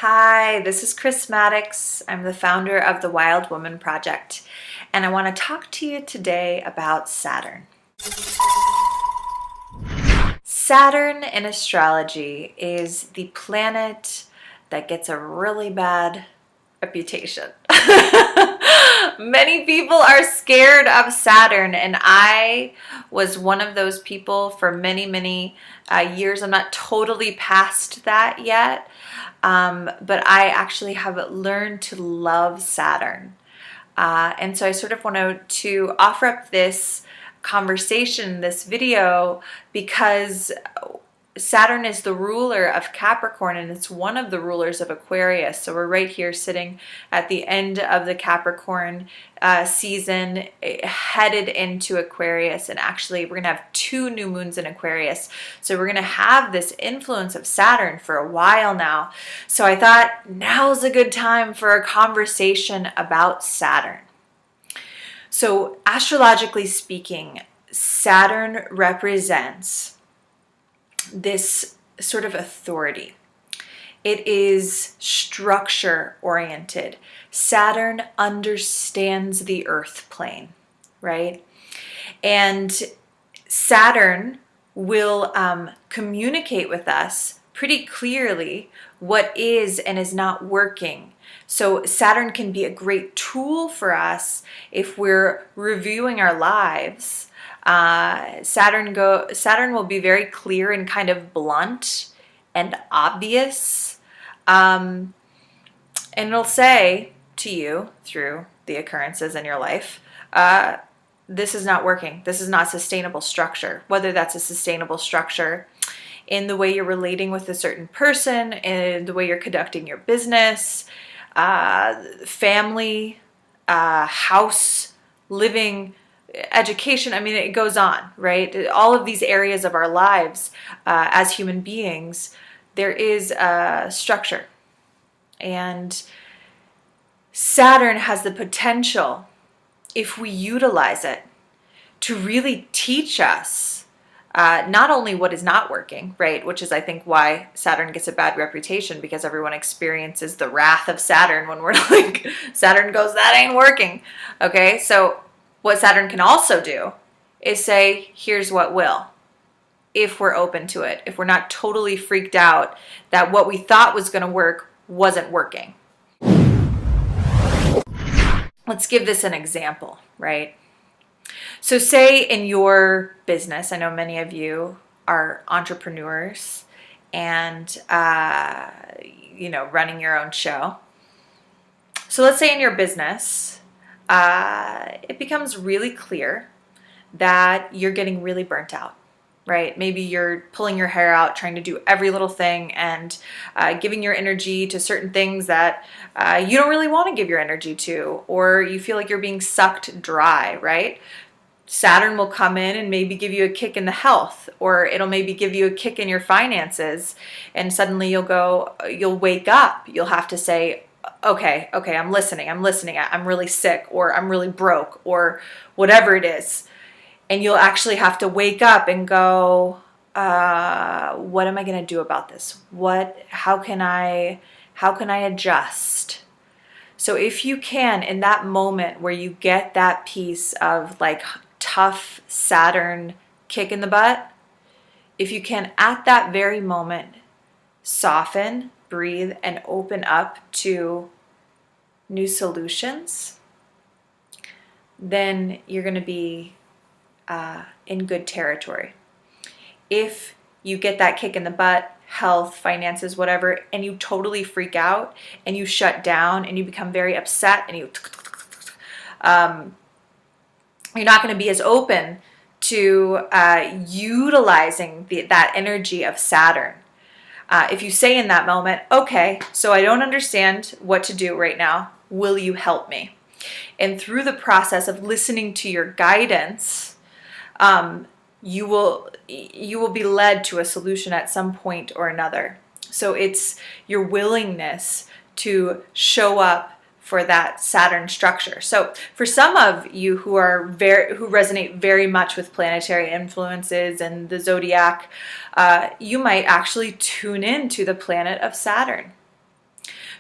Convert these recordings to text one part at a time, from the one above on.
Hi, this is Chris Maddox. I'm the founder of the Wild Woman Project, and I want to talk to you today about Saturn. Saturn in astrology is the planet that gets a really bad reputation. Many people are scared of Saturn, and I was one of those people for many years. I'm not totally past that yet, but I actually have learned to love Saturn. And so I sort of wanted to offer up this conversation, this video, because Saturn is the ruler of Capricorn and it's one of the rulers of Aquarius. So we're right here sitting at the end of the Capricorn season, headed into Aquarius. And actually we're going to have 2 new moons in Aquarius. So we're going to have this influence of Saturn for a while now. So I thought now's a good time for a conversation about Saturn. So astrologically speaking, Saturn represents this sort of authority. It is structure oriented. Saturn understands the earth plane, right? And Saturn will communicate with us pretty clearly what is and is not working. So Saturn can be a great tool for us if we're reviewing our lives. Saturn will be very clear and kind of blunt and obvious, and it'll say to you through the occurrences in your life, this is not working. This is not sustainable structure. Whether that's a sustainable structure in the way you're relating with a certain person, in the way you're conducting your business, family, house, living, education. I mean, it goes on, right? All of these areas of our lives as human beings, there is a structure. And Saturn has the potential, if we utilize it, to really teach us not only what is not working, right? Which is, I think, why Saturn gets a bad reputation, because everyone experiences the wrath of Saturn when we're like, Saturn goes, that ain't working. Okay, so what Saturn can also do is say, here's what will, if we're open to it, if we're not totally freaked out that what we thought was going to work wasn't working. Let's give this an example, right? So say in your business, I know many of you are entrepreneurs and, running your own show. So let's say in your business, it becomes really clear that you're getting really burnt out, right? Maybe you're pulling your hair out, trying to do every little thing and giving your energy to certain things that you don't really want to give your energy to, or you feel like you're being sucked dry, right? Saturn will come in and maybe give you a kick in the health, or it'll maybe give you a kick in your finances, and suddenly you'll wake up. You'll have to say, okay, I'm listening. I'm really sick, or I'm really broke, or whatever it is. And you'll actually have to wake up and go, what am I going to do about this? How can I adjust? So if you can, in that moment where you get that piece of like tough Saturn kick in the butt, if you can at that very moment soften, breathe, and open up to new solutions, then you're going to be in good territory. If you get that kick in the butt, health, finances, whatever, and you totally freak out and you shut down and you become very upset and you're not going to be as open to utilizing that energy of Saturn. If you say in that moment, okay, so I don't understand what to do right now. Will you help me? And through the process of listening to your guidance, you will be led to a solution at some point or another. So it's your willingness to show up for that Saturn structure. So for some of you who resonate very much with planetary influences and the zodiac, you might actually tune in to the planet of Saturn.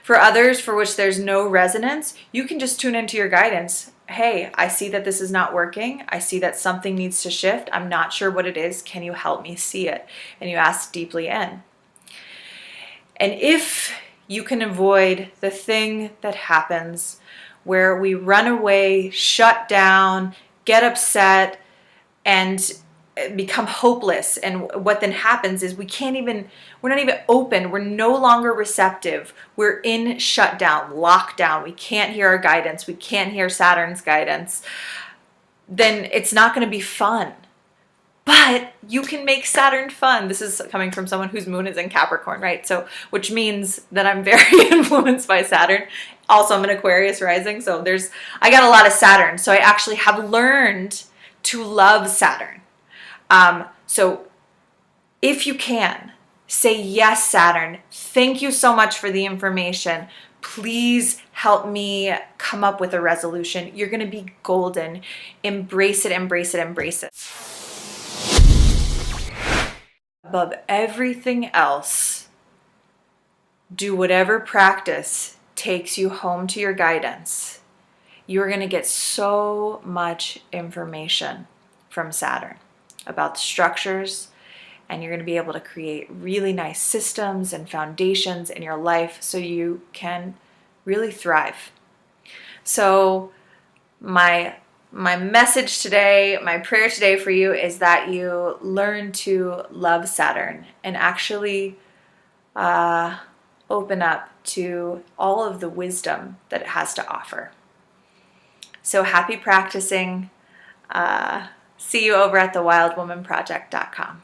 For others for which there's no resonance, you can just tune into your guidance. Hey, I see that this is not working. I see that something needs to shift. I'm not sure what it is. Can you help me see it? And you ask deeply in. And if you can avoid the thing that happens where we run away, shut down, get upset, and become hopeless, and what then happens is we're not even open, we're no longer receptive, we're in shutdown, lockdown, we can't hear our guidance, we can't hear Saturn's guidance, then it's not going to be fun. But you can make Saturn fun. This is coming from someone whose moon is in Capricorn, right? So, which means that I'm very influenced by Saturn. Also, I'm an Aquarius rising, so I got a lot of Saturn. So I actually have learned to love Saturn. So if you can, say, yes, Saturn, thank you so much for the information. Please help me come up with a resolution. You're going to be golden. Embrace it, embrace it, embrace it. Above everything else, do whatever practice takes you home to your guidance. You're going to get so much information from Saturn about the structures, and you're going to be able to create really nice systems and foundations in your life so you can really thrive. So my message today, my prayer today for you is that you learn to love Saturn and actually open up to all of the wisdom that it has to offer. So happy practicing. See you over at thewildwomanproject.com.